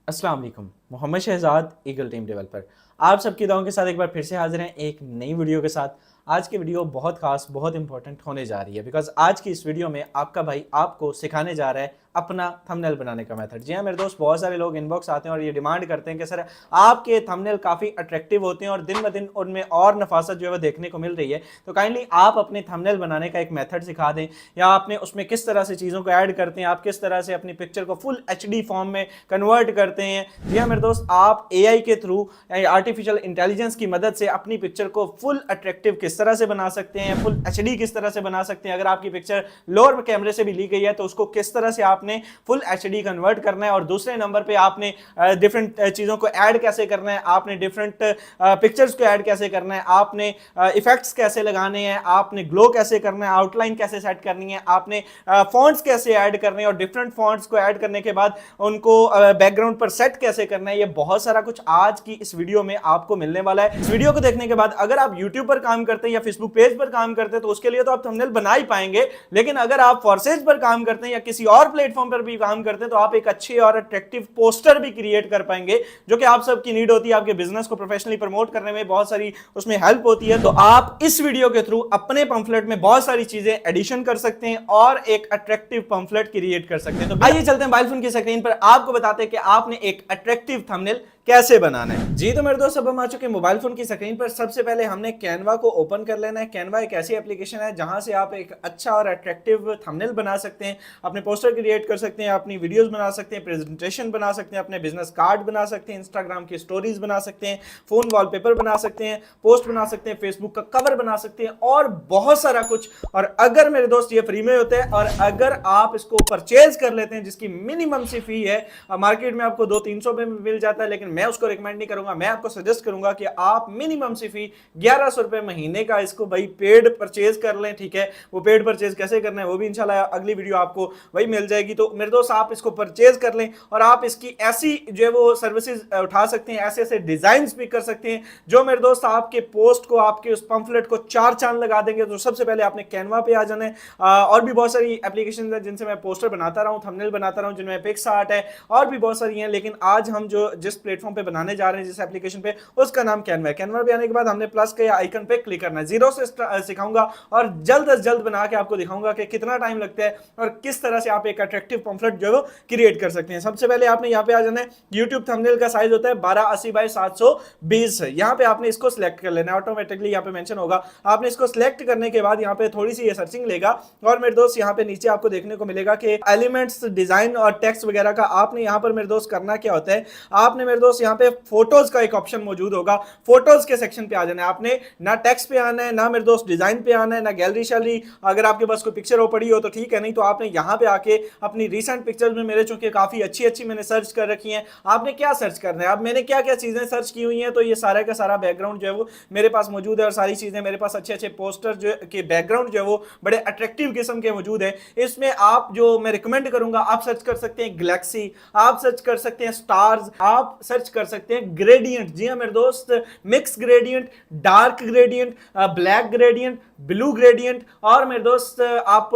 अस्सलाम वालेकुम। Mohammad Shahzad, eagle team developer, आप सबकी दुआओं के साथ एक बार फिर से हाजिर हैं एक नई वीडियो के साथ। आज की वीडियो बहुत खास, बहुत इंपॉर्टेंट होने जा रही है बिकॉज आज की इस वीडियो में आपका भाई आपको सिखाने जा रहा है अपना थंबनेल बनाने का मेथड। जी हाँ मेरे दोस्त, बहुत सारे लोग इनबॉक्स आते हैं और ये डिमांड करते हैं कि सर आपके थंबनेल काफ़ी अट्रैक्टिव होते हैं और दिन ब दिन उनमें और नफासत जो है वो देखने को मिल रही है, तो काइंडली आप अपने थंबनेल बनाने का एक मेथड सिखा दें, या आपने उसमें किस तरह से चीज़ों को ऐड करते हैं, आप किस तरह से अपनी पिक्चर को फुल एचडी फॉर्म में कन्वर्ट करते हैं। जी हाँ मेरे दोस्त, आप एआई के थ्रू, आर्टिफिशियल इंटेलिजेंस की मदद से अपनी पिक्चर को फुल अट्रैक्टिव किस तरह से बना सकते हैं, फुल एचडी किस तरह से बना सकते हैं। अगर आपकी पिक्चर लोअर कैमरे से भी ली गई है तो उसको किस तरह से आपने फुल एचडी कन्वर्ट करना है, और दूसरे नंबर पे आपने डिफरेंट चीज़ों को ऐड कैसे करना है, आपने डिफरेंट पिक्चर्स को ऐड कैसे करना है, आपने इफेक्ट्स कैसे लगाने हैं, आपने ग्लो कैसे करना है, आउटलाइन कैसे सेट करनी है, आपने फॉन्ट्स कैसे ऐड करने हैं, और डिफरेंट फॉन्ट्स को ऐड करने के बाद उनको बैकग्राउंड पर सेट कैसे करना है। ये बहुत सारा कुछ आज की इस वीडियो में आपको मिलने वाला है। इस वीडियो को देखने के बाद अगर आप यूट्यूब पर काम करते हैं या फेसबुक पेज पर काम करते हैं तो उसके लिए तो आप थंबनेल बना ही पाएंगे, लेकिन अगर आप फॉरसेज पर काम करते हैं या किसी और प्लेटफॉर्म पर भी काम करते हैं तो आप एक अच्छे और अट्रैक्टिव पोस्टर भी क्रिएट कर पाएंगे, जो कि आप सबकी नीड होती है। आपके बिजनेस को प्रोफेशनली प्रमोट करने में बहुत सारी उसमें हेल्प होती है। तो आप इस वीडियो के थ्रू अपने पंफलेट में बहुत सारी चीजें एडिशन कर सकते हैं और एक अट्रैक्टिव पंफलेट क्रिएट कर सकते हैं। तो आइए चलते हैं मोबाइल फोन की स्क्रीन पर, आपको बताते हैं कि आपने एक अट्रैक्टिव थंबनेल कैसे बनाना है। जी तो मेरे दोस्त, अब हम आ चुके हैं मोबाइल फोन की स्क्रीन पर। सबसे पहले हमने कैनवा को ओपन कर लेना है। कैनवा एक ऐसी एप्लीकेशन है जहां से आप एक अच्छा और अट्रैक्टिव थंबनेल बना सकते हैं, अपने पोस्टर क्रिएट कर सकते हैं, अपनी वीडियोस बना सकते हैं, प्रेजेंटेशन बना सकते हैं, अपने बिजनेस कार्ड बना सकते हैं, इंस्टाग्राम की स्टोरीज बना सकते हैं, फोन वॉलपेपर बना सकते हैं, पोस्ट बना सकते हैं, फेसबुक का कवर बना सकते हैं और बहुत सारा कुछ। और अगर मेरे दोस्त ये फ्री में होते हैं और अगर आप इसको परचेज कर लेते हैं जिसकी मिनिमम सी फी है, मार्केट में आपको 200-300 में मिल जाता है, लेकिन मैं उसको रिकमेंड नहीं करूंगा। मैं आपको सजेस्ट करूंगा कि आप मिनिमम सी फी 1100 रुपए महीने का इसको भाई पेड परचेज कर लें। ठीक है, वो पेड परचेज कैसे करना है वो भी इंशाल्लाह अगली वीडियो आपको वही मिल जाएगी। तो मेरे दोस्त, आप इसको परचेज कर लें और आप इसकी ऐसी जो है वो सर्विसेज उठा सकते हैं, ऐसे ऐसे डिजाइन भी कर सकते हैं जो मेरे दोस्त आपके पोस्ट को, आपके उस पंफलेट को चार चांद लगा देंगे। तो सबसे पहले आपने कैनवा पे आ जाना है। और भी बहुत सारी एप्लीकेशन है जिनसे मैं पोस्टर बनाता रहा हूं, थंबनेल बनाता रहा हूं, जिनमें पिक्सआर्ट है और भी बहुत सारी हैं, लेकिन आज हम जो जिस प्लेटफॉर्म पे बनाने जा रहे हैं, जिस एप्लीकेशन पे, उसका नाम कैनवा है। कैनवा पे आने के बाद हमने प्लस के आइकन पे क्लिक करना है। जीरो से सिखाऊंगा और जल्द से जल्द बना के आपको दिखाऊंगा कि कितना टाइम लगता है और किस तरह से आप एक अट्रैक्टिव पंफलेट जो है वो क्रिएट कर सकते हैं। सबसे पहले आपने यहाँ पे आ जाना है। यूट्यूब थंबनेल का साइज होता है 1280 बाई 720। यहाँ पे आपने इसको सिलेक्ट कर लेना है, ऑटोमेटिकली यहाँ पे मेंशन होगा। आपने इसको सिलेक्ट करने के बाद यहाँ पे थोड़ी सी ये सर्चिंग लेगा और मेरे दोस्त यहाँ पे नीचे आपको देखने को मिलेगा कि एलिमेंट्स, डिजाइन और टेक्स्ट वगैरह का आपने यहाँ पर मेरे दोस्त करना क्या होता है। आपने मेरे दोस्त यहाँ पे फोटोज का एक ऑप्शन मौजूद होगा, फोटोज के सेक्शन पे आ जाना है। आपने ना टेक्स्ट पे आना है, ना मेरे दोस्त डिजाइन पे आना है, ना गैलरी शैलरी। अगर आपके पास कोई पिक्चर हो पड़ी हो तो ठीक है, नहीं तो आपने यहाँ पे आके अपनी रिसेंट पिक्चर्स में, मेरे चूंकि काफी अच्छी अच्छी मैंने सर्च कर रखी है, आपने क्या सर्च करना है। अब मैंने क्या क्या चीजें सर्च की हुई हैं तो ये सारा का सारा बैकग्राउंड जो है वो मेरे पास मौजूद है और सारी चीजें मेरे पास अच्छे अच्छे पोस्टर जो के बैकग्राउंड जो है वो बड़े अट्रैक्टिव किस्म के मौजूद है। इसमें आप जो मैं रिकमेंड करूंगा, आप सर्च कर सकते हैं गैलेक्सी, आप सर्च कर सकते हैं स्टार्स, आप सर्च कर सकते हैं ग्रेडियंट। जी हाँ मेरे दोस्त, mix gradient, dark gradient, black gradient, blue gradient और मेरे दोस्त आप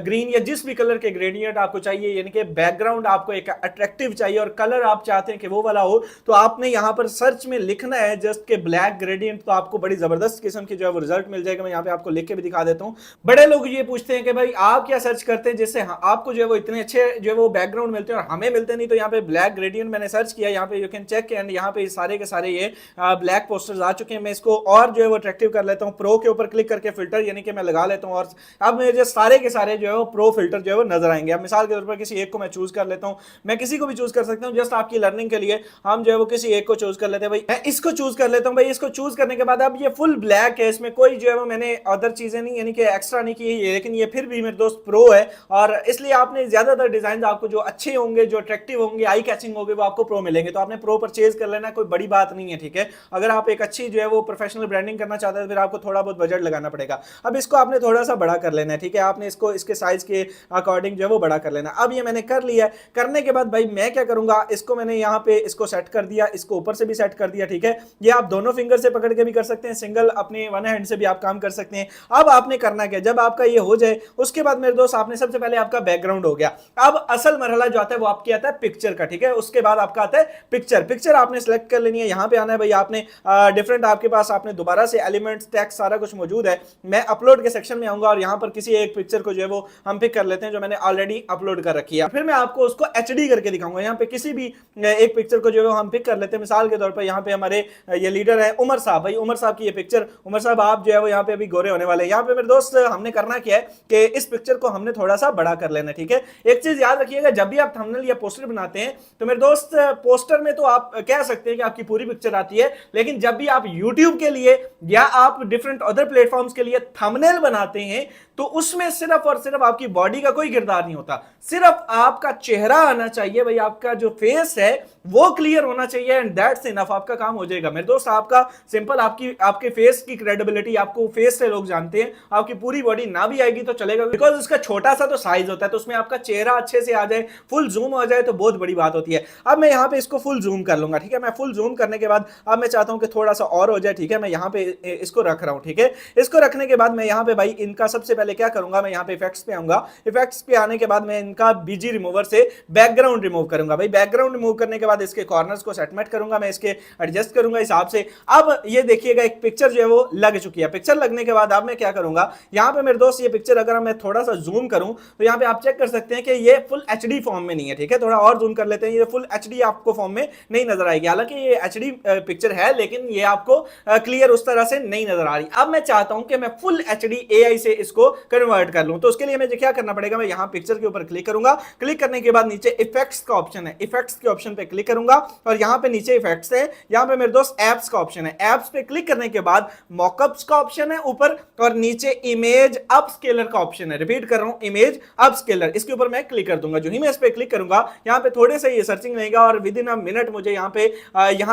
ग्रीन या जिस भी कलर के ग्रेडियंट आपको चाहिए, यानी कि बैकग्राउंड आपको एक अट्रैक्टिव चाहिए और कलर आप चाहते हैं कि वो वाला हो, तो आपने यहां पर सर्च में लिखना है जस्ट के ब्लैक ग्रेडियंट। तो आपको बड़ी जबरदस्त किस्म की जो है वो रिजल्ट मिल जाएगा। मैं यहां पे आपको लिख के भी दिखा देता हूं। बड़े लोग ये पूछते हैं कि भाई आप क्या सर्च करते हैं जिससे आपको जो है वो इतने अच्छे जो है वो बैकग्राउंड मिलते हैं और हमें मिलते नहीं। तो यहाँ पे ब्लैक ग्रेडियंट मैंने सर्च किया, यहाँ पे यू कैन चेक, एंड यहाँ पे सारे के सारे ये ब्लैक पोस्टर्स आ चुके हैं। मैं इसको और जो है वो अट्रैक्टिव कर लेता हूँ, प्रो के ऊपर क्लिक करके फिल्टर यानी कि मैं लगा लेता हूँ और अब मुझे सारे के सारे जो है वो प्रो फिल्टर जो है वो नजर आएंगे। अब मिसाल के तौर पर किसी एक को मैं चूज कर लेता हूँ, मैं किसी को भी चूज कर सकता हूँ, जस्ट आपकी लर्निंग के लिए हम जो है वो किसी एक को चूज कर लेते हैं। भाई मैं इसको चूज कर लेता हूँ। भाई इसको चूज करने के बाद अब ये फुल ब्लैक है, इसमें कोई जो है वो मैंने अदर चीजें नहीं यानी कि एक्स्ट्रा नहीं की है, लेकिन ये फिर भी मेरे दोस्त प्रो है और इसलिए आपने ज्यादातर डिजाइन आपको जो अच्छे होंगे, जो अट्रैक्टिव होंगे, आई कैचिंग होंगे, वो आपको प्रो मिलेंगे। तो आपने प्रो परचेज कर लेना, कोई बड़ी बात नहीं है, ठीक है। अगर आप एक अच्छी जो है वो प्रोफेशनल ब्रांडिंग करना चाहते हैं तो फिर आपको थोड़ा बहुत बजट लगाना पड़ेगा। अब इसको आपने थोड़ा सा बड़ा कर लेना है, ठीक है, आपने इसको इसके साइज के अकॉर्डिंग जो है वो बड़ा कर लेना। अब ये मैंने कर लिया है। करने के बाद भाई मैं क्या करूंगा, इसको मैंने यहाँ पे इसको सेट कर दिया, इसको ऊपर से भी सेट कर दिया, ठीक है। ये आप दोनों फिंगर से पकड़ के भी कर सकते हैं, सिंगल अपने वन हैंड से भी आप काम कर सकते हैं। अब आपने करना क्या, जब आपका ये हो जाए उसके बाद मेरे दोस्त आपने सबसे पहले आपका बैकग्राउंड हो गया। अब असल मरहला जो आता है वो आपकी आता है पिक्चर का, ठीक है। उसके बाद आपका आता है पिक्चर आपने सेलेक्ट कर लेनी है। यहां पे आना है भाई आपने, डिफरेंट आपके पास आपने दोबारा से एलिमेंट्स टेक्स्ट सारा कुछ मौजूद है। मैं अपलोड के सेक्शन में आऊंगा और यहां पर किसी एक पिक्चर को जो है वो हम पिक कर लेते हैं जो मैंने ऑलरेडी अपलोड कर रखी है। फिर मैं आपको उसको एचडी करके दिखाऊंगा। यहां पे किसी भी एक पिक्चर को जो है हम पिक कर लेते हैं। मिसाल के तौर पर यहां पे हमारे ये लीडर है उमर साहब, भाई उमर साहब की ये पिक्चर, उमर साहब आप जो है वो यहाँ पे अभी गोरे होने वाले हैं। यहाँ पे मेरे दोस्त हमने करना क्या है कि इस पिक्चर को हमने थोड़ा सा बड़ा कर लेना, ठीक है। एक चीज याद रखिएगा, जब भी आप थंबनेल या पोस्टर बनाते हैं तो मेरे दोस्त पोस्टर में तो आप कह सकते हैं कि आपकी पूरी पिक्चर आती है, लेकिन जब भी आप यूट्यूब के लिए या आप डिफरेंट अदर प्लेटफॉर्म्स के लिए थंबनेल बनाते हैं तो उसमें सिर्फ और सिर्फ आपकी बॉडी का कोई किरदार नहीं होता, सिर्फ आपका चेहरा आना चाहिए भाई, आपका जो फेस है वो क्लियर होना चाहिए एंड दैट्स इनफ, आपका काम हो जाएगा मेरे दोस्त। आपका सिंपल आपके फेस की क्रेडिबिलिटी, आपको फेस से लोग जानते हैं, आपकी पूरी बॉडी ना भी आएगी तो चलेगा, बिकॉज उसका छोटा सा तो साइज होता है, तो उसमें आपका चेहरा अच्छे से आ जाए, फुल जूम हो जाए तो बहुत बड़ी बात होती है। अब मैं यहाँ पे इसको फुल जूम कर लूंगा, ठीक है। मैं फुल जूम करने के बाद अब मैं चाहता हूं कि थोड़ा सा और हो जाए, ठीक है। मैं यहाँ पे इसको रख रहा हूं, ठीक है। इसको रखने के बाद मैं यहाँ पे भाई इनका सबसे पहले क्या करूंगा, मैं यहाँ पे इफेक्ट्स पे आऊंगा। इफेक्ट्स पे आने के बाद मैं इनका बीजी रिमूवर से बैकग्राउंड रिमूव करूंगा। भाई बैकग्राउंड रिमूव करने के बाद इसके कॉर्नर्स को सेटमेंट करूंगा, मैं इसके एडजस्ट करूंगा हिसाब से। अब ये देखिएगा एक पिक्चर जो है वो लग चुकी है। पिक्चर लगने के बाद अब मैं क्या करूंगा, यहाँ पे मेरे दोस्त ये पिक्चर अगर मैं थोड़ा सा जूम करूं तो यहाँ पे आप चेक कर सकते हैं कि ये फुल एचडी फॉर्म में नहीं है, ठीक है। थोड़ा और जूम कर लेते हैं, ये फुल एचडी आपको फॉर्म में नहीं नजर आएगी, हालांकि ये एचडी पिक्चर है लेकिन ये आपको क्लियर उस तरह से नहीं नजर आ रही। अब मैं चाहता हूं कि मैं फुल एचडी एआई से इसको कन्वर्ट कर लूं, तो उसके लिए मुझे क्या करना पड़ेगा, मैं यहाँ पिक्चर के ऊपर क्लिक करूंगा। क्लिक करने के बाद नीचे इफेक्ट्स का ऑप्शन है, इफेक्ट्स के ऑप्शन पे क्लिक करूंगा और यहाँ पे नीचे इफेक्ट्स है, यहाँ पे मेरे दोस्त एप्स का ऑप्शन है। एप्स पे क्लिक करने के बाद मॉकअप्स का ऑप्शन है ऊपर और नीचे इमेज अपस्केलर का ऑप्शन है। रिपीट कर रहा हूं, इमेज अपस्केलर, इसके ऊपर मैं क्लिक कर दूंगा। जो ही मैं इस पे क्लिक करूंगा यहाँ पे थोड़े से ये सर्चिंग लेगा और विद इन अ मिनट मुझे यहाँ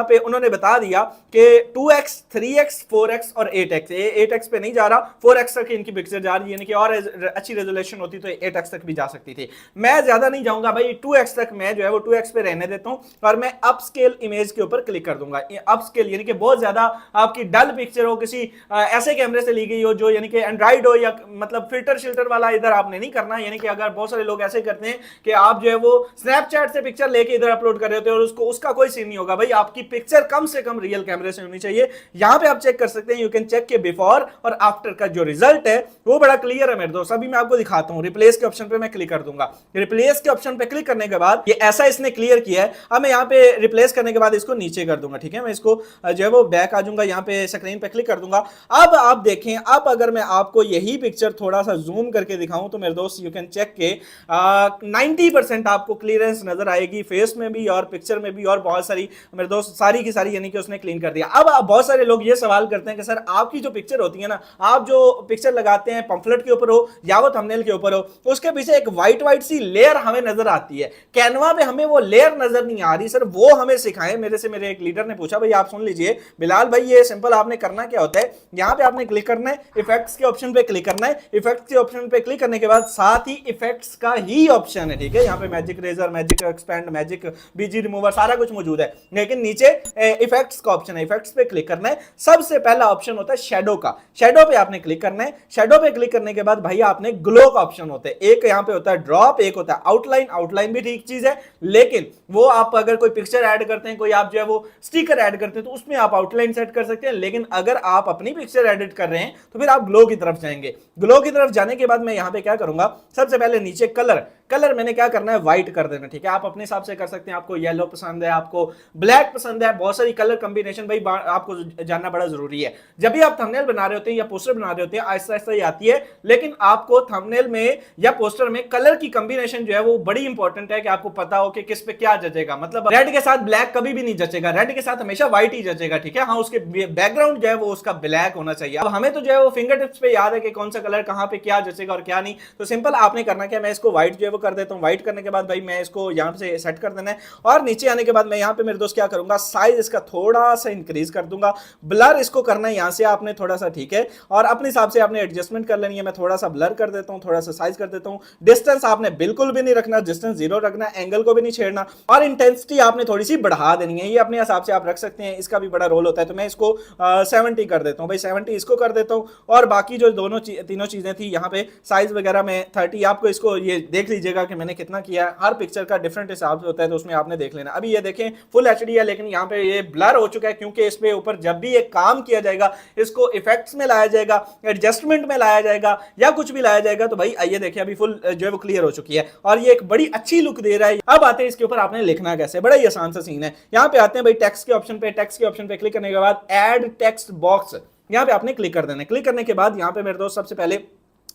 पे उन्होंने बता दिया कि 2x 3x 4x और 8x, 8x पे नहीं जा रहा, 4x तक इनकी पिक्चर जा रही है, यानी कि और अच्छी रेजोल्यूशन होती तो 8x तक भी जा सकती थी। मैं ज्यादा नहीं जाऊंगा भाई, 2x तक मैं जो है वो 2x पे रहने देता हूं और मैं अपस्केल इमेज के ऊपर क्लिक कर दूंगा। अपस्केल यानी कि बहुत ज्यादा आपकी डल पिक्चर हो, किसी ऐसे कैमरे से ली गई हो जो यानी कि एंड्रॉइड हो, या मतलब फिल्टर शिल्टर वाला इधर आपने नहीं करना। यानी कि अगर बहुत सारे लोग ऐसे करते हैं कि आप जो है वो स्नैपचैट से पिक्चर लेके इधर अपलोड कर रहे होते हैं और उसका कोई सीन नहीं होगा। भाई आपकी पिक्चर कम से कम रियल कैमरे से होनी चाहिए। यहां पे आप चेक कर सकते हैं, यू कैन चेक के बिफोर और आफ्टर का जो रिजल्ट है वो बड़ा क्लियर है मेरे दोस्त। अभी मैं आपको दिखाता हूं, रिप्लेस के ऑप्शन पे मैं क्लिक कर दूंगा। रिप्लेस के ऑप्शन पे क्लिक करने के बाद ये ऐसा इसने क्लियर किया है। अब मैं यहाँ पे रिप्लेस करने के बाद इसको नीचे कर दूंगा, ठीक है। मैं इसको जो है वो बैक आ जाऊंगा, यहाँ पे स्क्रीन पे क्लिक कर दूंगा। अब आप देखें, अब अगर मैं आपको यही पिक्चर थोड़ा सा जूम करके दिखाऊं तो मेरे दोस्त यू कैन चेक के 90% आपको क्लियरेंस नजर आएगी, फेस में भी और पिक्चर में भी, और बहुत सारी मेरे दोस्त सारी की सारी यानी कि उसने क्लीन कर दिया। अब बहुत सारे लोग ये सवाल करते हैं कि सर आपकी जो पिक्चर होती है ना, आप जो पिक्चर लगाते हैं पंफलेट के ऊपर हो या वो थंबनेल के ऊपर हो, उसके पीछे एक व्हाइट व्हाइट सी लेयर हमें नजर आती है, कैनवा पे हमें वो लेयर नजर नहीं आ रही। सर वो हमें सिखाएं। मेरे एक लीडर ने पूछा, भाई आप सुन लीजिए बिलाल भाई, ये सिंपल आपने करना क्या होता है, यहाँ पे आपने क्लिक करना है, इफेक्ट्स के ऑप्शन पे क्लिक करना है। इफेक्ट्स के ऑप्शन पे क्लिक करने के बाद साथ ही इफेक्ट्स का ही ऑप्शन है, ठीक है। यहाँ पे magic razor, magic expand, magic BG remover सारा कुछ मौजूद है, लेकिन नीचे इफेक्ट्स का ऑप्शन है, इफेक्ट्स पे क्लिक करना है। सबसे पहला ऑप्शन होता है शेडो का, शेडो पे आपने क्लिक करना है। शेडो पे क्लिक करने के बाद भाई आपने ग्लो का ऑप्शन होता है, एक यहाँ पे होता है ड्रॉप, एक होता है आउटलाइन। आउटलाइन भी ठीक चीज है, लेकिन वो आप अगर कोई पिक्चर ऐड करते हैं, कोई आप जो है वो स्टिकर ऐड करते हैं तो उसमें आप आउटलाइन सेट कर सकते हैं, लेकिन अगर आप अपनी पिक्चर एडिट कर रहे हैं तो फिर आप ग्लो की तरफ जाएंगे। ग्लो की तरफ जाने के बाद मैं यहाँ पे क्या करूंगा, सबसे पहले नीचे कलर मैंने क्या करना है, व्हाइट कर देना, ठीक है। आप अपने हिसाब से कर सकते हैं, आपको येलो पसंद है, आपको ब्लैक पसंद है, बहुत सारी कलर कॉम्बिनेशन भाई आपको जानना बड़ा जरूरी है। जब भी आप थंबनेल बना रहे होते हैं या पोस्टर बना रहे होते हैं, आहिस्ता आहिस्ता ही आती है, लेकिन आपको थंबनेल में या पोस्टर में कलर की कॉम्बिनेशन जो है वो बड़ी इंपॉर्टेंट है कि आपको पता हो कि किस पे क्या जचेगा। मतलब रेड के साथ ब्लैक कभी भी नहीं जचेगा, रेड के साथ हमेशा व्हाइट ही जचेगा, ठीक है। हाँ, उसके बैकग्राउंड जो है वो उसका ब्लैक होना चाहिए। अब हमें तो जो है वो फिंगर टिप्स पे याद है कि कौन सा कलर कहां पे क्या जचेगा और क्या नहीं, तो सिंपल आपने करना क्या, मैं इसको व्हाइट जो है वो कर देता हूं। व्हाइट करने के बाद भाई मैं इसको यहां से सेट कर देना है और नीचे आने के बाद बाद मैं यहाँ पे मेरे दोस्त क्या करूंगा, साइज इसका थोड़ा सा इंक्रीज कर दूंगा, ब्लर इसको करना है यहाँ से आपने थोड़ा सा, ठीक है, और अपने हिसाब से आपने एडजस्टमेंट कर लेनी है। मैं थोड़ा सा ब्लर कर देता हूँ, थोड़ा सा साइज कर देता हूँ। डिस्टेंस आपने बिल्कुल भी नहीं रखना, डिस्टेंस 0 रखना, एंगल को भी नहीं छेड़ना, और इंटेंसिटी आपने थोड़ी सी बढ़ा देनी है। ये अपने हिसाब से आप रख सकते हैं, इसका भी बड़ा रोल होता है। तो मैं इसको 70 कर देता हूँ भाई, 70 इसको कर देता हूँ। और बाकी जो तीनों चीजें थी यहाँ पे, साइज वगैरह में 30, आपको इसको ये देख लीजिएगा कि मैंने कितना किया है। हर पिक्चर का डिफरेंट हिसाब से होता है, तो उसमें आपने देख लेना। अभी ये देखें फुल एचडी है, लेकिन यहाँ पे ये ब्लर हो चुका है, क्योंकि इस पे ऊपर जब भी ये काम किया जाएगा, इसको इफेक्ट्स में लाया जाएगा, एडजस्टमेंट में लाया जाएगा, या कुछ भी लाया जाएगा, तो भाई आइए देखिए अभी फुल जो है वो क्लियर हो चुकी है और ये एक बड़ी अच्छी लुक दे रहा है। अब आते हैं इसके ऊपर आपने लिखना कैसे, बड़ा ही आसान सा सीन है। यहाँ पे आते हैं भाई टेक्स्ट के ऑप्शन पे, टेक्स्ट के ऑप्शन पे क्लिक करने के बाद ऐड टेक्स्ट बॉक्स, यहाँ पे आपने क्लिक कर देना है। क्लिक करने के बाद यहाँ पे मेरे दोस्त सबसे पहले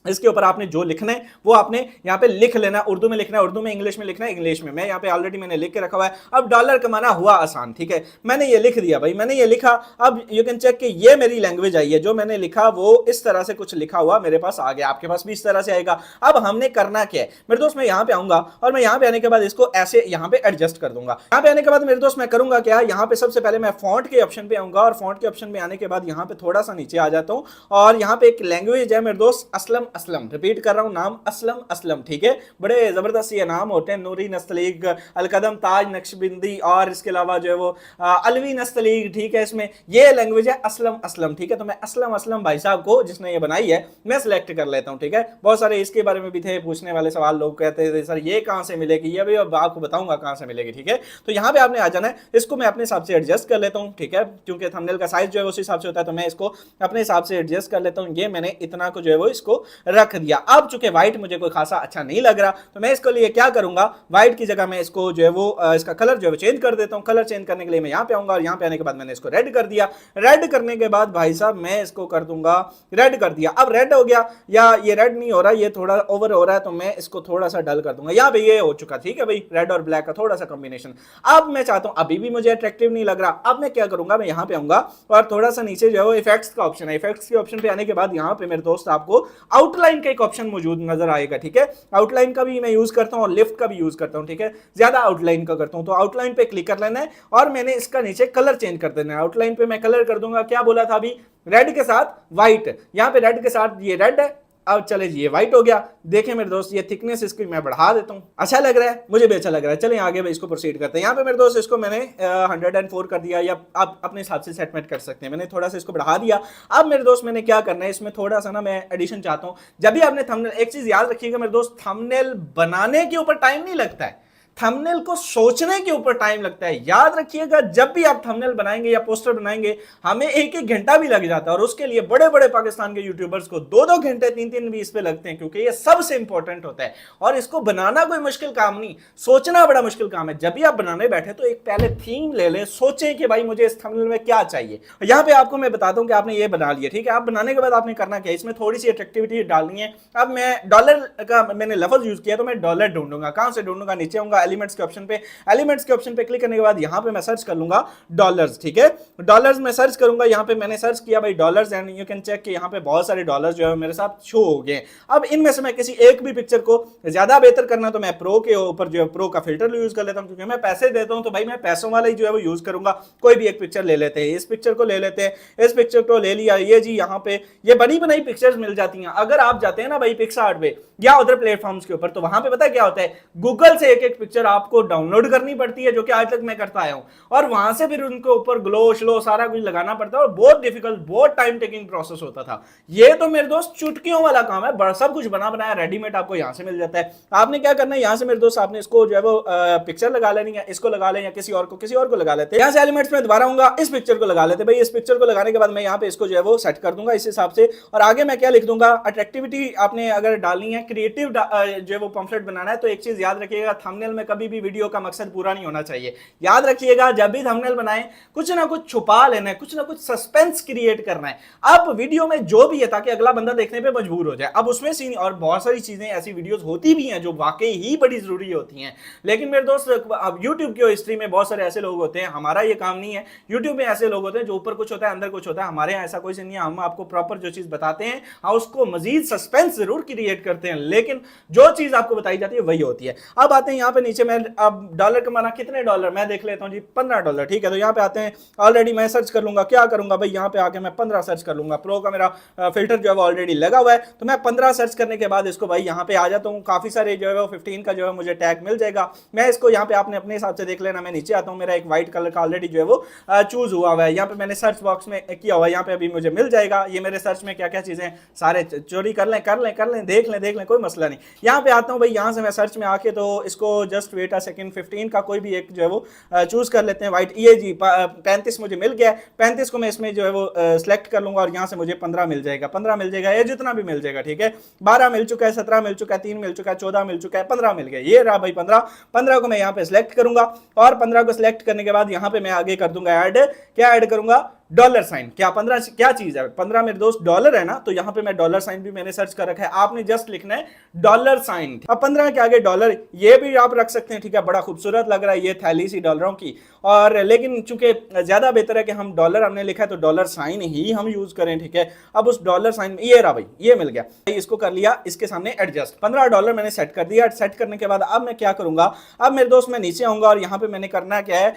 इसके ऊपर आपने जो लिखना है वो आपने यहाँ पे लिख लेना। उर्दू में लिखना है, उर्दू में, इंग्लिश में लिखना है, इंग्लिश में। मैं यहाँ पे ऑलरेडी मैंने लिख के रखा हुआ है। अब डॉलर कमाना हुआ आसान, ठीक है, मैंने ये लिख दिया भाई, मैंने ये लिखा। अब यू कैन चेक कि ये मेरी लैंग्वेज आई है, जो मैंने लिखा वो इस तरह से कुछ लिखा हुआ मेरे पास आ गया, आपके पास भी इस तरह से आएगा। अब हमने करना क्या है मेरे दोस्त, मैं यहाँ पे आऊंगा और मैं यहाँ पे आने के बाद इसको ऐसे यहाँ पे एडजस्ट कर दूंगा। यहाँ पे आने के बाद मेरे दोस्त मैं करूंगा क्या, यहाँ पे सबसे पहले मैं फॉन्ट के ऑप्शन पे आऊंगा, और फॉन्ट के ऑप्शन में आने के बाद यहाँ पे थोड़ा सा नीचे आ जाता हूँ, और यहाँ पे एक लैंग्वेज है मेरे दोस्त, असलम असलम, रिपीट कर रहा हूं नाम, असलम असलम, ठीक है। बड़े जबरदस्त ये नाम होते हैं, नूरी नस्तलीग, अलकदम, ताज नक्शबंदी, और इसके अलावा जो है वो अलवी नस्तलीग, ठीक है। इसमें ये लैंग्वेज है असलम असलम, ठीक है। तो मैं असलम असलम भाई साहब को, जिसने ये बनाई है, मैं सिलेक्ट कर लेता हूं, ठीक है। बहुत सारे इसके बारे में भी थे पूछने वाले सवाल, लोग कहते थे सर ये कहां से मिलेगी, ये भी आपको बताऊंगा कहां से मिलेगी, ठीक है। तो यहां पे आपने आ जाना है, इसको मैं अपने हिसाब से एडजस्ट कर लेता हूं, ठीक है, क्योंकि थंबनेल का साइज जो है उस हिसाब से होता है, तो मैं इसको अपने हिसाब से एडजस्ट कर लेता हूं। ये मैंने इतना को जो है वो इसको रख दिया। अब चूंकि व्हाइट मुझे कोई खासा अच्छा नहीं लग रहा, तो मैं इसके लिए क्या करूंगा, व्हाइट की जगह मैं इसको जो है वो इसका कलर जो है चेंज कर देता हूं। कलर चेंज करने के लिए मैं यहां पे आऊंगा, और यहां पे आने के बाद मैंने इसको रेड कर दिया। रेड करने के बाद भाई साहब मैं इसको कर दूंगा, रेड कर दिया। अब रेड हो गया, या ये रेड नहीं हो रहा, ये थोड़ा ओवर हो रहा है, तो मैं इसको थोड़ा सा डल कर दूंगा। यहां पे ये हो चुका, ठीक है भाई, रेड और ब्लैक का थोड़ा सा कॉम्बिनेशन। अब मैं चाहता हूं, अभी भी मुझे अट्रैक्टिव नहीं लग रहा, अब मैं क्या करूंगा, मैं यहां पे आऊंगा और थोड़ा सा नीचे जो है वो इफेक्ट्स का ऑप्शन है, इफेक्ट्स के ऑप्शन पे आने के बाद यहां पे मेरे दोस्त आपको आउटलाइन का एक ऑप्शन मौजूद नजर आएगा, ठीक है। आउटलाइन का भी मैं यूज करता हूं और लिफ्ट का भी यूज करता हूं, ठीक है, ज्यादा आउटलाइन का करता हूं। तो आउटलाइन पे क्लिक कर लेना है, और मैंने इसका नीचे कलर चेंज कर देना है। आउटलाइन पे मैं कलर कर दूंगा, क्या बोला था अभी, रेड के साथ व्हाइट, यहां पे रेड के साथ ये रेड है, अब चले जी ये व्हाइट हो गया। देखें मेरे दोस्त, ये थिकनेस इसकी मैं बढ़ा देता हूं, अच्छा लग रहा है, मुझे भी अच्छा लग रहा है। चलें आगे इसको प्रोसीड करते हैं। यहाँ पे मेरे दोस्त इसको मैंने 104 कर दिया, या आप अपने हिसाब से सेटमेंट कर सकते हैं। मैंने थोड़ा सा इसको बढ़ा दिया। अब मेरे दोस्त मैंने क्या करना है, इसमें थोड़ा सा ना मैं एडिशन चाहता हूं। जब भी आपने थंबनेल, एक चीज याद रखिएगा मेरे दोस्त, थंबनेल बनाने के ऊपर टाइम नहीं लगता है, थंबनेल को सोचने के ऊपर टाइम लगता है। याद रखिएगा, जब भी आप थंबनेल बनाएंगे या पोस्टर बनाएंगे, हमें एक एक घंटा भी लग जाता है, और उसके लिए बड़े बड़े पाकिस्तान के यूट्यूबर्स को 2-2 घंटे 3-3 भी इस पे लगते हैं, क्योंकि ये सबसे इंपॉर्टेंट होता है। और इसको बनाना कोई मुश्किल काम नहीं, सोचना बड़ा मुश्किल काम है। जब भी आप बनाने बैठे तो एक पहले थीम ले लें, सोचें कि भाई मुझे इस थंबनेल में क्या चाहिए। यहाँ पे आपको मैं बताता हूँ कि आपने ये बना लिया, ठीक है। आप बनाने के बाद आपने करना क्या, इसमें थोड़ी सी अट्रैक्टिविटी डालनी है। अब मैं डॉलर का मैंने लफ्ज यूज किया, तो मैं डॉलर ढूंढूंगा। कहां से ढूंढूंगा, नीचे आऊंगा एलिमेंट्स के ऑप्शन पे, एलिमेंट्स के ऑप्शन पे क्लिक करने के बाद यहां पे मैं सर्च कर लूंगा डॉलर्स, ठीक है। डॉलर्स में सर्च करूंगा, यहां पे मैंने सर्च किया भाई dollars, and you can check कि यहां पे बहुत सारे डॉलर्स जो है मेरे साथ शो हो गए। अब इनमें से मैं किसी एक भी पिक्चर को ज्यादा बेहतर करना, तो मैं प्रो के ऊपर जो है प्रो का फिल्टर यूज कर लेता हूं, क्योंकि मैं पैसे देता हूं, तो भाई मैं पैसों वाला ही जो है वो यूज करूंगा। कोई भी एक पिक्चर ले लेते हैं, इस पिक्चर को ले लेते हैं, इस पिक्चर को ले लिया, ये जी यहाँ पे ये बनी बनाई पिक्चर्स मिल जाती हैं। अगर आप जाते हैं ना भाई पिक्सआर्ट पे या उधर प्लेटफॉर्म्स के ऊपर, तो वहां पे पता है क्या होता है, गूगल से एक एक पिक्चर आपको डाउनलोड करनी पड़ती है, जो कि आज तक मैं करता आया हूं, और वहां से फिर उनके ऊपर ग्लो श्लो सारा कुछ लगाना पड़ता है, और बहुत डिफिकल्ट, बहुत टाइम टेकिंग प्रोसेस होता था। ये तो मेरे दोस्त चुटकियों वाला काम है, बड़ा सब कुछ बना बनाया रेडीमेड आपको यहां से मिल जाता है। आपने क्या करना है, यहां से मेरे दोस्त आपने इसको जो है वो पिक्चर लगा लेनी है, इसको लगा लें या किसी और को लगा लेते हैं। यहां से एलिमेंट्स में दोबारा आऊंगा, इस पिक्चर को लगा लेते हैं भाई। इस पिक्चर को लगाने के बाद मैं यहां पे इसको जो है वो सेट कर दूंगा इस हिसाब से, और आगे मैं क्या लिख दूंगा, अट्रैक्टिविटी आपने अगर डालनी है, क्रिएटिव जो है वो पंफलेट बनाना है, तो एक चीज याद रखिएगा, थंबनेल में कभी भी वीडियो का मकसद पूरा नहीं होना चाहिए। याद रखिएगा, जब भी थंबनेल बनाएं कुछ ना कुछ छुपा लेना है, कुछ ना कुछ सस्पेंस क्रिएट करना है। अब वीडियो में जो भी है, ताकि अगला बंदा देखने पे मजबूर हो जाए। अब उसमें सीन और बहुत सारी चीजें ऐसी वीडियोस होती भी हैं जो वाकई ही बड़ी जरूरी होती हैं, लेकिन मेरे दोस्त अब यूट्यूब की हिस्ट्री में बहुत सारे ऐसे लोग होते हैं, हमारा ये काम नहीं है, यूट्यूब में ऐसे लोग होते हैं जो ऊपर कुछ होता है अंदर कुछ होता है। हमारे यहाँ ऐसा कुछ नहीं है, हम आपको प्रॉपर जो चीज बताते हैं, हाँ उसको मजीद सस्पेंस जरूर क्रिएट करते हैं, लेकिन जो चीज आपको बताई जाती है वही होती है। अब आते हैं यहाँ पे नीचे मैं अब डॉलर कमाना कितने डॉलर, मैं देख लेता हूँ जी $15, ठीक है। तो यहाँ पे आते हैं, ऑलरेडी मैं सर्च कर लूंगा, क्या करूंगा भाई, यहाँ पे आके मैं 15 सर्च कर लूंगा। प्रो का मेरा फिल्टर जो है वो ऑलरेडी लगा हुआ है, तो मैं 15 सर्च करने के बाद इसको भाई यहाँ पे आ जाता हूँ। काफी सारे जो है वो 15 का जो है मुझे टैग मिल जाएगा। मैं इसको यहाँ पे आपने अपने हिसाब से देख लेना। मैं नीचे आता हूँ, मेरा एक व्हाइट कलर का ऑलरेडी जो है वो चूज हुआ हुआ है। यहाँ पे मैंने सर्च बॉक्स में किया हुआ है, यहाँ पे अभी मुझे मिल जाएगा। ये मेरे सर्च में क्या क्या चीजें सारे चोरी कर लें, देख लें, कोई मसला नहीं। यहाँ पे आता हूँ भाई, यहाँ से मैं सर्च में आके तो इसको जस्ट वेट अ सेकंड, 15 का कोई भी एक जो है वो चूज कर लेते हैं। व्हाइट ये जी 35 मुझे मिल गया। 35 को मैं इसमें जो है वो सिलेक्ट कर लूंगा और यहाँ से मुझे 15 मिल जाएगा, 15 मिल जाएगा, ये जितना भी मिल जाएगा, ठीक है। 12 मिल चुका है, 17 मिल चुका है, 3 मिल चुका है, 14 मिल चुका है, 15 मिल गया, ये रहा भाई 15 को मैं यहाँ पे सिलेक्ट करूंगा और 15 को सिलेक्ट करने के बाद यहाँ पे मैं आगे कर दूंगा ऐड, क्या ऐड करूंगा, डॉलर साइन। क्या 15 क्या चीज है, 15 मेरे दोस्त डॉलर है ना, तो यहाँ पे मैं डॉलर साइन भी मैंने सर्च कर रखा है। आपने जस्ट लिखना है डॉलर साइन। अब 15 के आगे डॉलर, ये भी आप रख सकते हैं, ठीक है। बड़ा खूबसूरत लग रहा है ये थैली सी डॉलरों की, और लेकिन चूंकि ज्यादा बेहतर है कि हम डॉलर हमने लिखा है तो डॉलर साइन ही हम यूज करें, ठीक है। अब उस डॉलर साइन में ये रहा भाई, ये मिल गया, इसको कर लिया इसके सामने एडजस्ट। $15 मैंने सेट कर दिया। सेट करने के बाद अब मैं क्या करूंगा, अब मेरे दोस्त मैं नीचे आऊंगा और यहाँ पे मैंने करना क्या है,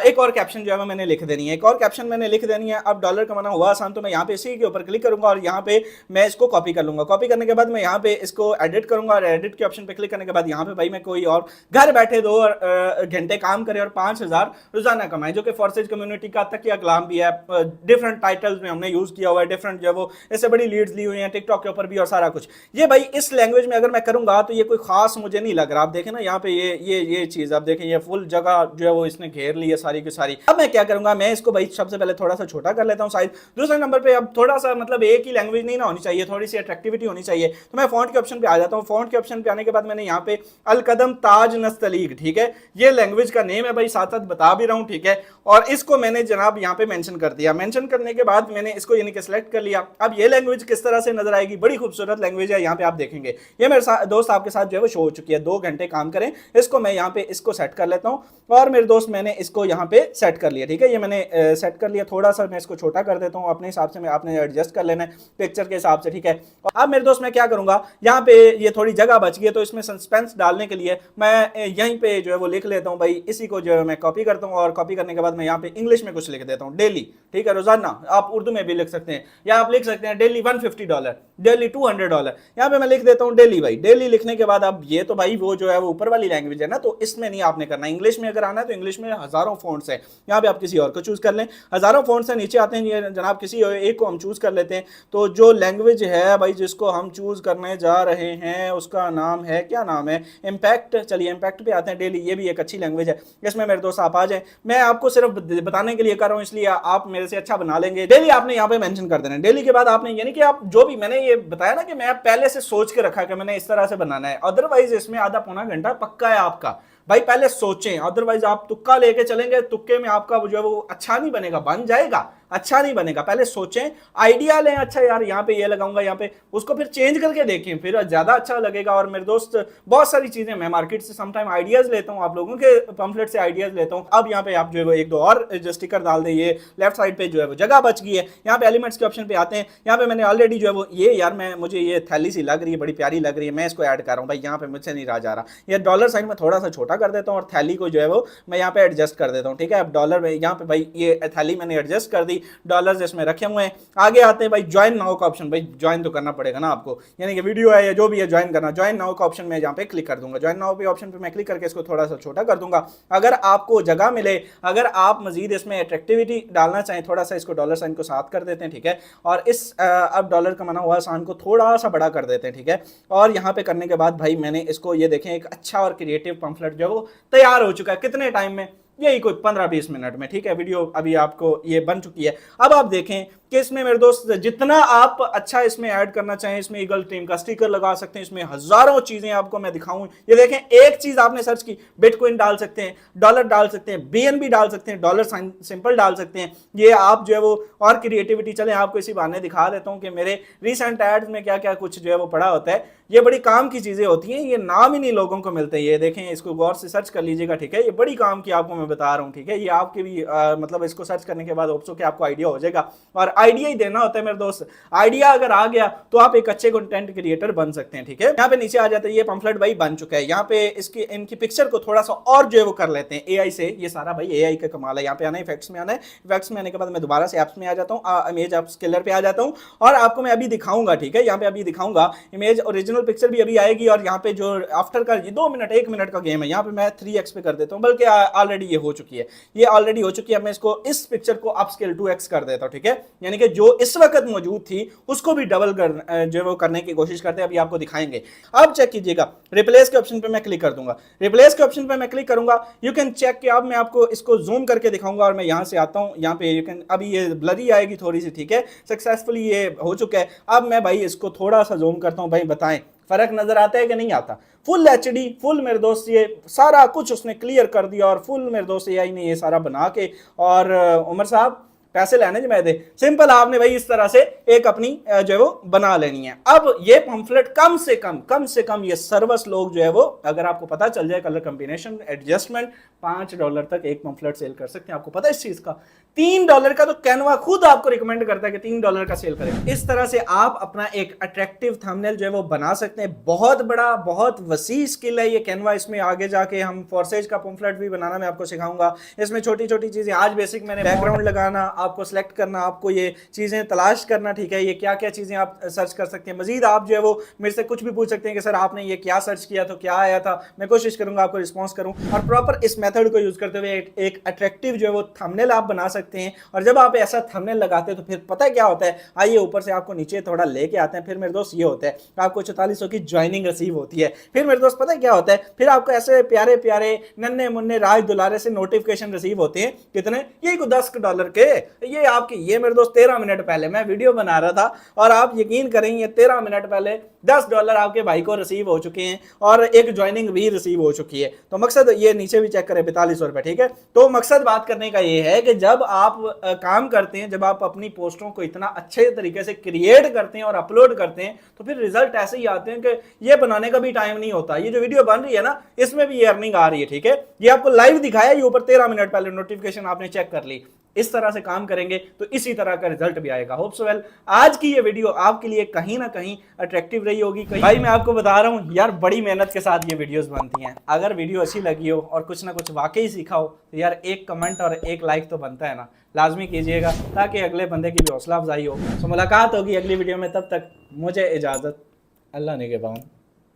एक और कैप्शन जो है मैंने लिख देनी है, एक और कैप्शन मैंने लिख देनी है। अब डॉलर कमाना हुआ आसान, तो मैं यहाँ पे इसी के ऊपर क्लिक करूंगा और यहाँ पे मैं इसको कॉपी कर लूंगा। कॉपी करने के बाद मैं यहाँ पे इसको एडिट करूंगा और एडिट के ऑप्शन पे क्लिक करने के बाद यहाँ पे भाई मैं कोई और घर बैठे 2 घंटे काम करे और 5,000 रोजाना कमाए, जो कि फोर्सेज कम्युनिटी का तकिया कलाम भी है। डिफरेंट टाइटल्स में हमने यूज किया हुआ है, डिफरेंट जो वो इससे बड़ी लीड्स ली हुई है टिकटॉक के ऊपर भी और सारा कुछ। ये भाई इस लैंग्वेज में अगर मैं करूंगा तो ये कोई खास मुझे नहीं लग रहा। आप देखें ना यहाँ पे ये चीज आप देखें, ये फुल जगह जो है वो इसने घेर ली है सारी की सारी। अब मैं क्या करूंगा, मैं इसको भाई सबसे पहले थोड़ा सा छोटा कर लेता हूँ साइज। दूसरे नंबर पे अब थोड़ा सा मतलब एक ही लैंग्वेज नहीं ना होनी चाहिए, थोड़ी सी अट्रैक्टिविटी होनी चाहिए। तो मैं फॉन्ट के ऑप्शन पे आ जाता हूँ। फॉन्ट के ऑप्शन पे आने के बाद मैंने यहाँ पे अल कदम ताज नस्तलीग, ठीक है, ये लैंग्वेज का नेम है भाई, साथ साथ बता भी रहा हूँ, ठीक है। और इसको मैंने जनाब यहाँ पे मेंशन कर दिया। मेंशन करने के बाद मैंने इसको यानी कि सिलेक्ट कर लिया। अब ये लैंग्वेज किस तरह से नजर आएगी, बड़ी खूबसूरत लैंग्वेज है। यहाँ पे आप देखेंगे ये मेरे दोस्त आपके साथ जो है वो शो हो चुकी है। 2 घंटे काम करें, इसको मैं यहाँ पे इसको सेट कर लेता हूँ और मेरे दोस्त मैंने इसको यहाँ पे सेट कर लिया, ठीक है। ये मैंने सेट कर लिया। थोड़ा सा मैं इसको छोटा कर देता हूँ अपने हिसाब से, मैं आपने एडजस्ट कर लेना है पिक्चर के हिसाब से, ठीक है। अब मेरे दोस्त मैं क्या करूंगा, यहाँ पे ये थोड़ी जगह बच गई है तो इसमें सस्पेंस डालने के लिए मैं यहीं पे जो है वो लिख लेता हूँ भाई, इसी को जो है मैं कॉपी करता हूँ और कॉपी करने के बाद मैं यहाँ पे इंग्लिश में कुछ लिख देता हूँ, डेली, ठीक है, रोजाना। आप उर्दू में भी लिख सकते हैं या आप लिख सकते हैं डेली $150, डेली $200, यहाँ पे मैं लिख देता हूँ डेली भाई। डेली लिखने के बाद अब ये तो भाई वो जो है वो ऊपर वाली लैंग्वेज है ना, तो इसमें नहीं आपने करना। इंग्लिश में अगर आना है तो इंग्लिश में हजारों फॉन्ट्स है, यहाँ पे आप किसी और को चूज कर लें। हजारों फॉन्ट्स है, नीचे आते हैं जनाब, किसी एक को हम चूज कर लेते हैं। तो जो लैंग्वेज है भाई जिसको हम चूज करने जा रहे हैं उसका नाम है, क्या नाम है, इम्पैक्ट। चलिए इम्पैक्ट पे आते हैं। डेली ये भी एक अच्छी लैंग्वेज है, इसमें मेरे दोस्त आप आ जाए। मैं आपको सिर्फ बताने के लिए कर रहा हूँ, इसलिए आप मेरे से अच्छा बना लेंगे। डेली आपने यहाँ पे मेंशन कर देना। डेली के बाद आपने यानी कि आप जो भी मैंने ये बताया ना कि मैं पहले से सोच के रखा कि मैंने इस तरह से बनाना है, अदरवाइज इसमें आधा पौना घंटा पक्का है आपका। भाई पहले सोचें, अदरवाइज आप तुक्का लेके चलेंगे, तुक्के में आपका जो है वो अच्छा नहीं बनेगा, बन जाएगा अच्छा नहीं बनेगा। पहले सोचें, आइडिया लें, अच्छा यार यहाँ पे ये लगाऊंगा, यहाँ पे उसको फिर चेंज करके देखें, फिर ज्यादा अच्छा लगेगा। और मेरे दोस्त बहुत सारी चीजें मैं मार्केट से समटाइम आइडियाज लेता हूँ, आप लोगों के पंफलेट से आइडियाज लेता हूँ। अब यहाँ पे आप जो है वो 1-2 और जो स्टिकर डाल दें, ये लेफ्ट साइड पे जो है वो जगह बच गई है। यहाँ पे एलिमेंट्स के ऑप्शन पे आते हैं। यहाँ पे मैंने ऑलरेडी जो है वो ये यार मुझे ये थैली सी लग रही है, बड़ी प्यारी लग रही है, मैं इसको ऐड कर रहा हूँ भाई। यहाँ पे मुझसे नहीं रहा जा रहा, ये डॉलर साइन में थोड़ा सा छोटा कर देता हूँ और थैली को जो है वो मैं यहाँ पे एडजस्ट कर देता हूँ, ठीक है। अब डॉलर में यहाँ पे भाई ये थैली मैंने एडजस्ट कर दी, डॉलर इसमें रखे हुए हैं। आगे आते हैं भाई ज्वाइन नाउ का ऑप्शन। भाई ज्वाइन तो करना पड़ेगा ना आपको, यानी कि वीडियो है या जो भी है ज्वाइन करना। ज्वाइन नाउ का ऑप्शन में यहाँ पे क्लिक कर दूंगा। ज्वाइन नाउ पे ऑप्शन पे मैं क्लिक करके इसको थोड़ा सा छोटा कर दूंगा। अगर आपको जगह मिले, अगर आप मजीद इसमें अट्रैक्टिविटी डालना चाहें, थोड़ा सा इसको डॉलर साइन को साथ कर देते हैं, ठीक है। और इस अब डॉलर कमाना हुआ साइन को थोड़ा सा बड़ा कर देते हैं, ठीक है। और यहाँ पे करने के बाद भाई मैंने इसको ये देखें एक अच्छा और क्रिएटिव पंफलेट जो वो तैयार हो चुका है। कितने टाइम में, यही कोई 15-20 मिनट में, ठीक है। वीडियो अभी आपको ये बन चुकी है। अब आप देखें कि इसमें मेरे दोस्त जितना आप अच्छा इसमें ऐड करना चाहें, इसमें ईगल टीम का स्टिकर लगा सकते हैं, इसमें हजारों चीजें आपको मैं दिखाऊं। ये देखें, एक चीज आपने सर्च की, बिटकॉइन डाल सकते हैं, डॉलर डाल सकते हैं, बीएनबी डाल सकते हैं, डॉलर सिंपल डाल सकते हैं। ये आप जो है वो और क्रिएटिविटी, चले आपको इसी बहाने दिखा देता हूं कि मेरे रिसेंट एड्स में क्या क्या कुछ जो है वो पड़ा होता है। ये बड़ी काम की चीजें होती हैं, ये नाम ही नहीं लोगों को मिलते। ये देखें, इसको गौर से सर्च कर लीजिएगा, ठीक है। ये बड़ी काम की आपको मैं बता रहा हूँ, ठीक है। ये आपके भी मतलब इसको सर्च करने के बाद होप्स हो कि आपको आइडिया हो जाएगा, और आइडिया ही देना होता है मेरे दोस्त। आइडिया अगर आ गया तो आप एक अच्छे कंटेंट क्रिएटर बन सकते हैं, ठीक है। यहाँ पे नीचे आ जाते हैं, ये पंफलेट भाई बन चुका है। यहाँ पे इसकी इनकी पिक्चर को थोड़ा सा और जो है वो कर लेते हैं एआई से। ये सारा भाई एआई का कमाल है। यहाँ पे आना है, इफेक्ट्स में आना है। इफेक्ट्स में आने के बाद मैं दोबारा से एप्स में आ जाता हूँ, इमेज एप स्केलर पे आ जाता हूँ, और आपको मैं अभी दिखाऊंगा, ठीक है। यहाँ पे अभी दिखाऊंगा इमेज ओरिजिनल पिक्चर भी अभी आएगी, और यहाँ पे जो आफ्टर का 2 मिनट 1 मिनट का गेम है, यहाँ पे मैं 3x पे कर देता हूँ, बल्कि ऑलरेडी ये हो चुकी है, ये ऑलरेडी हो चुकी है। मैं इसको इस पिक्चर को अपस्केल 2x कर देता हूँ, ठीक है। यानी कि जो इस वक्त मौजूद थी उसको भी डबल कर जो वो करने की कोशिश करते हैं, अभी आपको दिखाएंगे। अब चेक कीजिएगा, रिप्लेस के ऑप्शन पे मैं क्लिक कर दूंगा। रिप्लेस के ऑप्शन पे मैं क्लिक करूंगा, यू कैन चेक कि अब मैं आपको इसको जूम करके दिखाऊंगा, और मैं यहां से आता हूं, यहां पे यू कैन, अभी ये ब्लरी आएगी थोड़ी सी, ठीक है। सक्सेसफुली ये हो चुका है। अब मैं भाई इसको थोड़ा सा जूम करता हूं, भाई बताएं फर्क नजर आता है कि नहीं आता। फुल एचडी, फुल मेरे दोस्त, ये सारा कुछ उसने क्लियर कर दिया, और फुल मेरे दोस्त एआई ने ये सारा बना के, और उमर साहब पैसे लेने जो मैं दे, सिंपल आपने भाई इस तरह से एक अपनी जो है वो बना लेनी है। अब ये पंफलेट कम से कम ये सर्वस लोग जो है वो, अगर आपको पता चल जाए कलर कॉम्बिनेशन एडजस्टमेंट, $5 तक एक पंफलेट सेल कर सकते हैं। आपको पता है इस चीज का? $3 का तो कैनवा खुद आपको रिकमेंड करता है कि $3 का सेल करें। इस तरह से आप अपना एक अट्रैक्टिव थंबनेल जो है वो बना सकते हैं। बहुत बड़ा, बहुत वसी स्किल है ये कैनवा। इसमें आगे जाके हम फॉरसेज का पंफलेट भी बनाना मैं आपको सिखाऊंगा। इसमें छोटी छोटी चीजें, आज बेसिक मैंने बैकग्राउंड लगाना, आपको सेलेक्ट करना, आपको ये चीजें तलाश करना, ठीक है। ये क्या क्या चीजें आप सर्च कर सकते हैं। मजीद आप जो है वो मेरे से कुछ भी पूछ सकते हैं कि सर आपने ये क्या सर्च किया, तो क्या आया था। मैं कोशिश करूंगा आपको रिस्पॉन्स करूं, और प्रॉपर इस मेथड को यूज करते हुए एक अट्रैक्टिव जो है वो थंबनेल आप बना सकते हैं। और जब आप ऐसा थंबनेल लगाते हैं तो फिर पता है क्या होता है, आइए ऊपर से आपको नीचे थोड़ा लेके आते हैं। फिर मेरे दोस्त ये होता है, आपको 4400 की ज्वाइनिंग रिसीव होती है। फिर मेरे दोस्त पता है क्या होता है, फिर आपको ऐसे प्यारे प्यारे नन्हे मुन्ने राज दुलारे से नोटिफिकेशन रिसीव होते हैं। कितने? ये $10 के। ये आपके, ये मेरे दोस्त 13 मिनट पहले मैं वीडियो बना रहा था, और आप यकीन करेंगे 13 मिनट पहले $10 आपके भाई को रिसीव हो चुके हैं, और एक ज्वाइनिंग भी रिसीव हो चुकी है। तो मकसद ये नीचे भी चेक करें, ₹42, ठीक है। तो मकसद बात करने का ये है कि जब आप काम करते हैं, जब आप अपनी पोस्टों को इतना अच्छे तरीके से क्रिएट करते हैं और अपलोड करते हैं, तो फिर रिजल्ट ऐसे ही आते हैं कि ये बनाने का भी टाइम नहीं होता। ये जो वीडियो बन रही है ना, इसमें भी ये अर्निंग आ रही है, ठीक है। ये आपको लाइव दिखाया, ये ऊपर 13 मिनट पहले नोटिफिकेशन आपने चेक कर ली। इस तरह से काम करेंगे तो इसी तरह का रिजल्ट भी आएगा। होप सो वेल, आज की ये वीडियो आपके लिए कहीं ना कहीं अट्रैक्टिव रही होगी। भाई मैं आपको बता रहा हूँ यार, बड़ी मेहनत के साथ ये वीडियोस बनती हैं। अगर वीडियो अच्छी लगी हो और कुछ ना कुछ वाकई सीखा हो, तो यार एक कमेंट और एक लाइक तो बनता है ना, लाजमी कीजिएगा, ताकि अगले बंदे की भी हौसला अफजाई हो। तो मुलाकात होगी अगली वीडियो में, तब तक मुझे इजाजत, अल्लाह ने के पाऊँ।